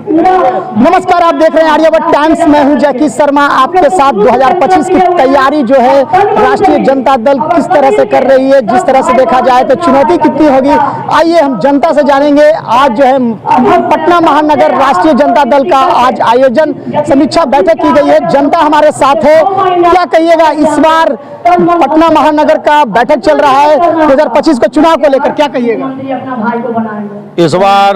नमस्कार, आप देख रहे हैं आर्यावर्त टाइम्स। मैं हूं जैकी शर्मा, आपके साथ 2025 की तैयारी जो है राष्ट्रीय जनता दल किस तरह से कर रही है। जिस तरह से देखा जाए तो चुनौती कितनी होगी, आइए हम जनता से जानेंगे। आज जो है पटना महानगर राष्ट्रीय जनता दल का आज आयोजन समीक्षा बैठक की गई है। जनता हमारे साथ है, क्या कहिएगा इस बार पटना महानगर का बैठक चल रहा है 2025 को चुनाव को लेकर, क्या कहिएगा? इस बार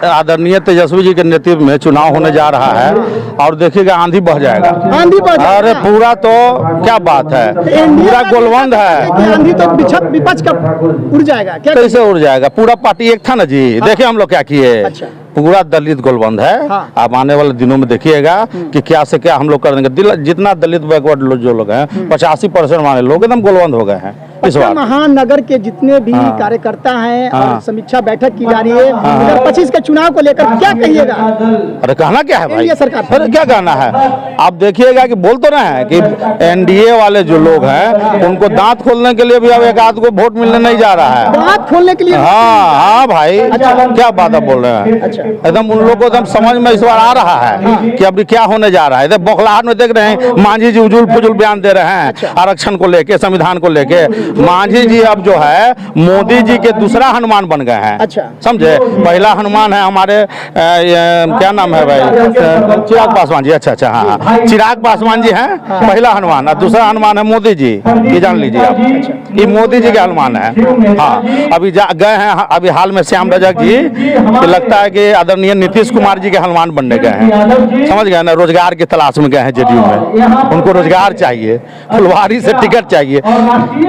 आदरणीय तेजस्वी जी के नेतृत्व में चुनाव होने जा रहा है और देखिएगा आंधी बह जाएगा। आंधी बह जाएगा? अरे पूरा तो क्या बात है, पूरा गोलबंद है। आंधी तो विपक्ष का उड़ जाएगा, क्या कैसे उड़ जाएगा? पूरा पार्टी एक था ना जी। देखिए हम लोग क्या किए। अच्छा। पूरा दलित गोलबंद है। आप आने वाले दिनों में देखिएगा कि क्या से क्या हम लोग कर देंगे। जितना दलित बैकवर्ड जो लोग हैं 85% वाले लोग एकदम गोलबंद हो गए हैं इस बार। महानगर के जितने भी कार्यकर्ता हैं और समीक्षा बैठक की जा रही है 2025 के चुनाव को लेकर, क्या कहिएगा? अरे कहना क्या है भाई, सरकार अरे क्या कहना है? आप देखिएगा कि बोल तो रहे हैं कि एनडीए वाले जो लोग हैं उनको दांत खोलने के लिए भी अब एक आध को वोट मिलने नहीं जा रहा है। दांत खोलने के लिए? हाँ भाई। क्या बात आप बोल रहे हैं? एकदम उन लोगों को एकदम समझ में इस बार आ रहा है कि अभी क्या होने जा रहा है। बौखलाहट में देख रहे हैं मांझी जी उजुल फुजुल बयान दे रहे हैं आरक्षण को लेके, संविधान को लेके। मांझी जी अब जो है मोदी जी के दूसरा हनुमान बन गए हैं। अच्छा। समझे? पहला हनुमान है हमारे क्या नाम है भाई, चिराग पासवान जी। अच्छा, हाँ, चिराग पासवान जी हैं पहला हनुमान, और दूसरा हनुमान है मोदी जी। ये जान लीजिए आप, ये मोदी जी के हनुमान है। हाँ, अभी गए हैं अभी हाल में श्याम रजक जी, लगता है कि आदरणीय नीतीश कुमार जी के हनुमान बनने गए हैं। समझ गए ना? रोजगार की तलाश में गए हैं जेडीयू में, उनको रोजगार चाहिए, फुलवारी से टिकट चाहिए।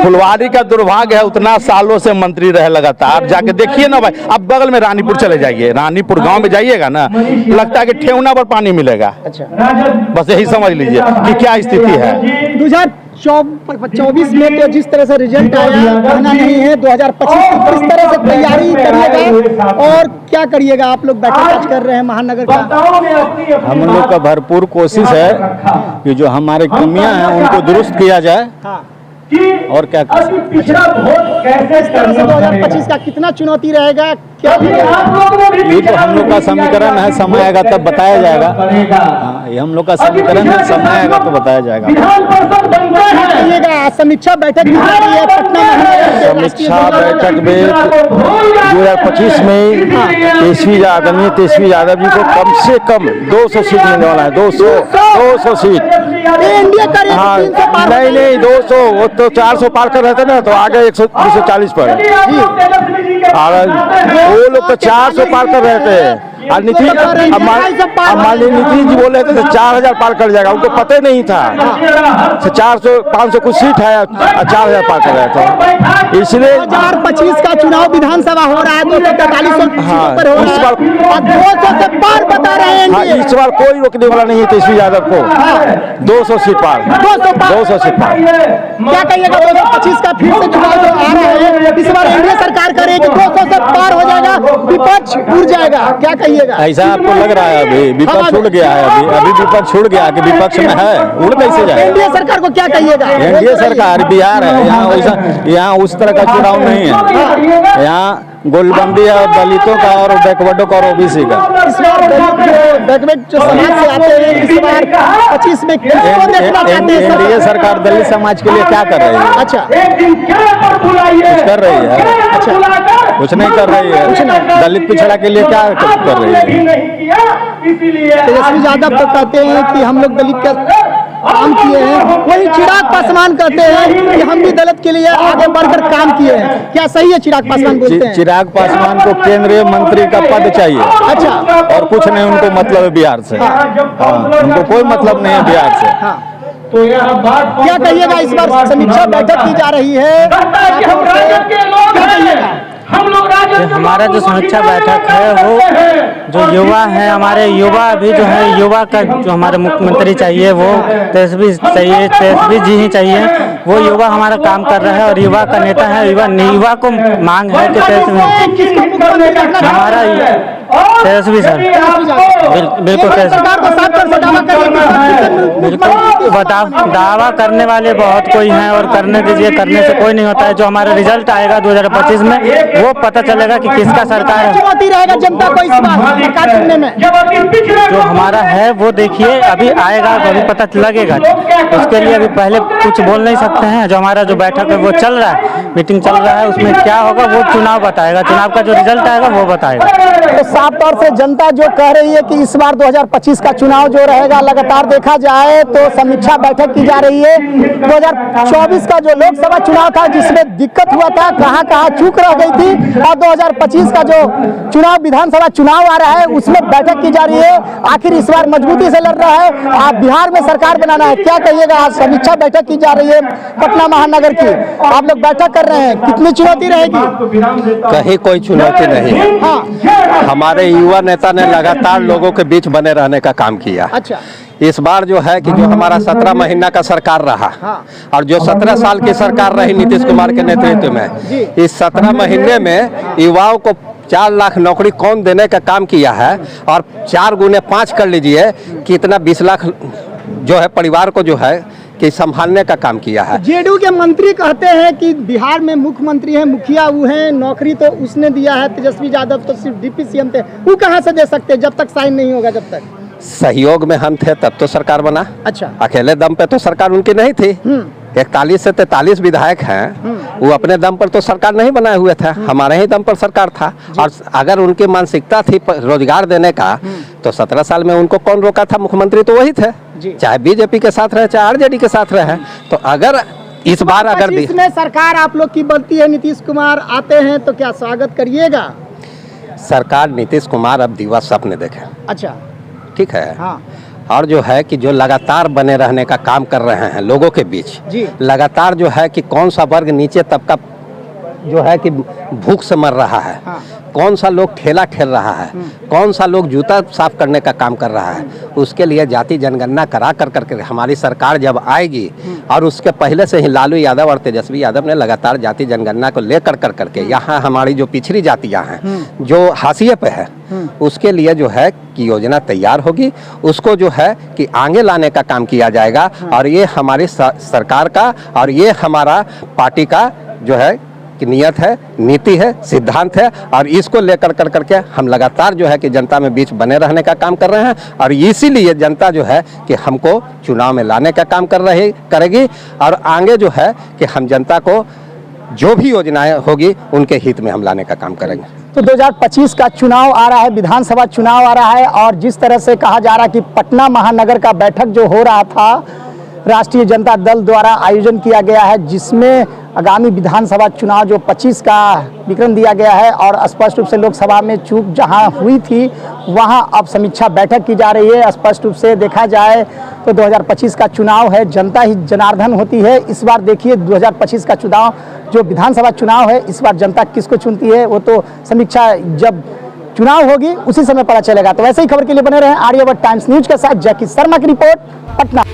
फुलवारी का दुर्भाग्य है, उतना सालों से मंत्री रहे लगातार। जाके देखिए ना भाई, अब बगल में रानीपुर चले जाइए, रानीपुर गांव में जाइएगा ना, लगता है कि ठेवना पर पानी मिलेगा। अच्छा। बस यही समझ लीजिए कि क्या स्थिति है। 2024 में तो जिस तरह से रिजल्ट आया कहना नहीं है, 2025 की किस तरह से तैयारी करिएगा और क्या करिएगा? आप लोग बैठक कर रहे हैं महानगर का। हम लोग का भरपूर कोशिश है कि जो हमारे कमियां हैं उनको दुरुस्त किया जाए। और क्या पिछड़ा वोट कैसे 2025 का कितना चुनौती रहेगा, क्या? ये तो हम लोग का समीकरण है, समय आएगा तब बताया जाएगा। हाँ, ये हम लोग का समीकरण है, समय आएगा तो बताया जाएगा। समीक्षा बैठक की जा रही है पटना महानगर। समीक्षा बैठक में 2025 में तेजस्वी यादव जी को कम से कम 200 सीट मिलने वाला है। 200 सीट। हाँ, नहीं 200, वो तो 400 पार कर रहे थे ना, तो आगे 140 पर। और वो लोग तो 400 पार कर रहे थे। और नीतीश जी बोल रहे थे 4000 पार कर जाएगा, उनको पता ही नहीं था। 400-500 कुछ सीट है, 4000 पार कर रहे थे। इसलिए 2025 का चुनाव विधानसभा हो रहा है, 243 पर हो रहा है, 200 से पार बता रहे हैं। हाँ, इस बार कोई रोकने वाला नहीं है तेजस्वी यादव को। 200 सीट पार, 200 सीट पार। क्या कहिएगा 2025 का फिर से चुनाव जो आ रहा है, इस बार एनडीए सरकार करेगी, 200 से पार हो जाएगा, विपक्ष उड़ जाएगा, क्या कहिएगा? ऐसा आपको लग रहा है? अभी विपक्ष छूट गया है, अभी विपक्ष छूट गया कि विपक्ष में है, उड़ कैसे जाए? एनडीए सरकार को क्या कहिएगा? एनडीए सरकार बिहार है, यहाँ उस तरह का चुनाव नहीं है। यहाँ गोलबंदी है दलितों का और बैकवर्डों का और ओबीसी का। इस बार बैकवर्ड जो समाज से आते हैं, इस बार 25 में किसको देखना चाहते हैं? एनडीए सरकार दलित समाज के लिए क्या कर रही है? अच्छा, कुछ कर रही है? अच्छा, कुछ नहीं कर रही है। दलित पिछड़ा के लिए क्या कर रही है? तेजस्वी यादव तो कहते हैं कि हम लोग दलित का काम किए हैं, वही चिराग पासवान कहते हैं कि हम भी दलित के लिए आगे बढ़कर काम किए हैं। क्या सही है? चिराग पासवान बोलते हैं। चिराग पासवान को केंद्रीय मंत्री का पद चाहिए। अच्छा। और कुछ नहीं उनको मतलब है बिहार से। हाँ, उनको कोई मतलब नहीं है बिहार से। तो क्या कहिएगा इस बार समीक्षा बैठक की जा रही है, क्या कहिएगा? हमारा जो समीक्षा बैठक है वो जो युवा है, हमारे युवा अभी जो है, युवा का जो हमारे मुख्यमंत्री चाहिए वो तेजस्वी जी ही चाहिए। वो युवा हमारा काम कर रहा है और युवा का नेता है। युवा को मांग है कि तेजस्वी हमारा तेजस्वी सर। बिल्कुल सरकार को 7% दावा करिए। बिल्कुल दावा करने वाले बहुत कोई हैं और करने दीजिए, करने से कोई नहीं होता है। जो हमारा रिजल्ट आएगा 2025 में वो पता चलेगा कि किसका सरकार है। चुनौती रहेगा जनता को इस बार सरकार चुनने में? जो हमारा है वो देखिए अभी आएगा तो अभी पता लगेगा। उसके लिए अभी पहले कुछ बोल नहीं सकते हैं। जो हमारा जो बैठक है वो चल रहा है, मीटिंग चल रहा है, उसमें क्या होगा वो चुनाव बताएगा। चुनाव का जो रिजल्ट आएगा वो बताएगा। तो साफ तौर से जनता जो कह रही है कि इस बार 2025 का चुनाव जो रहेगा, लगातार देखा जाए तो समीक्षा बैठक की जा रही है। 2024 का जो लोकसभा चुनाव था जिसमें दिक्कत हुआ था, कहां चूक रह गई थी, और 2025 का जो चुनाव विधानसभा चुनाव आ रहा है उसमें बैठक की जा रही है। आखिर इस बार मजबूती से लड़ रहा है, आप बिहार में सरकार बनाना है, क्या कहिएगा? आज समीक्षा बैठक की जा रही है पटना महानगर की, आप लोग बैठक कर रहे हैं, कितनी चुनौती रहेगी? कहीं कोई चुनौती नहीं। हाँ, हमारे युवा नेता ने लगातार लोगों के बीच बने रहने का काम किया। अच्छा, इस बार जो है कि जो हमारा 17 महीना का सरकार रहा और जो 17 साल की सरकार रही नीतीश कुमार के नेतृत्व में, इस 17 महीने में युवाओं को 4 लाख नौकरी कौन देने का काम किया है, और 4 गुने 5 कर लीजिए कितना 20 लाख जो है परिवार को जो है कि संभालने का काम किया है। जेडीयू के मंत्री कहते हैं कि बिहार में मुख्यमंत्री है, मुखिया वो है, नौकरी तो उसने दिया है, तेजस्वी यादव तो सिर्फ डिप्टी सीएम थे, वो कहाँ से दे सकते जब तक साइन नहीं होगा? जब तक सहयोग में हम थे तब तो सरकार बना। अच्छा, अकेले दम पे तो सरकार उनकी नहीं थी। 41 से 43 विधायक हैं, वो अपने दम पर तो सरकार नहीं बनाए हुए थे, हमारे ही दम पर सरकार था। और अगर उनकी मानसिकता थी रोजगार देने का तो 17 साल में उनको कौन रोका था? मुख्यमंत्री तो वही थे, चाहे बीजेपी के साथ रहे चाहे आरजेडी के साथ रहे। तो अगर इस बार अगर इसमें सरकार आप लोग की बनती है, नीतीश कुमार आते हैं तो क्या स्वागत करिएगा? सरकार नीतीश कुमार अब दिवा स्वप्न देखे। अच्छा, ठीक है। हाँ, और जो है कि जो लगातार बने रहने का काम कर रहे हैं लोगों के बीच, लगातार जो है कि कौन सा वर्ग नीचे तबका जो है कि भूख से मर रहा है, कौन सा लोग ठेला ठेल रहा है, कौन सा लोग जूता साफ करने का काम कर रहा है, उसके लिए जाति जनगणना करा कर करके हमारी सरकार जब आएगी, और उसके पहले से ही लालू यादव और तेजस्वी यादव ने लगातार जाति जनगणना को लेकर कर करके यहाँ हमारी जो पिछड़ी जातियाँ हैं जो हाशिए पे है उसके लिए जो है कि योजना तैयार होगी, उसको जो है कि आगे लाने का काम किया जाएगा। और ये हमारी सरकार का और ये हमारा पार्टी का जो है कि नियत है, नीति है, सिद्धांत है, और इसको लेकर कर करके हम लगातार जो है कि जनता में बीच बने रहने का काम कर रहे हैं। और इसीलिए जनता जो है कि हमको चुनाव में लाने का काम करेगी, और आगे जो है कि हम जनता को जो भी योजनाएं होगी उनके हित में हम लाने का काम करेंगे। तो 2025 का चुनाव आ रहा है, विधानसभा चुनाव आ रहा है, और जिस तरह से कहा जा रहा है कि पटना महानगर का बैठक जो हो रहा था राष्ट्रीय जनता दल द्वारा आयोजन किया गया है, जिसमें आगामी विधानसभा चुनाव जो 25 का विक्रम दिया गया है, और स्पष्ट रूप से लोकसभा में चूक जहां हुई थी वहां अब समीक्षा बैठक की जा रही है। स्पष्ट रूप से देखा जाए तो 2025 का चुनाव है, जनता ही जनार्दन होती है। इस बार देखिए 2025 का चुनाव जो विधानसभा चुनाव है, इस बार जनता किसको चुनती है वो तो समीक्षा जब चुनाव होगी उसी समय पता चलेगा। तो वैसे ही खबर के लिए बने रहे आर्यभट्ट टाइम्स न्यूज के साथ जैकी शर्मा की रिपोर्ट, पटना।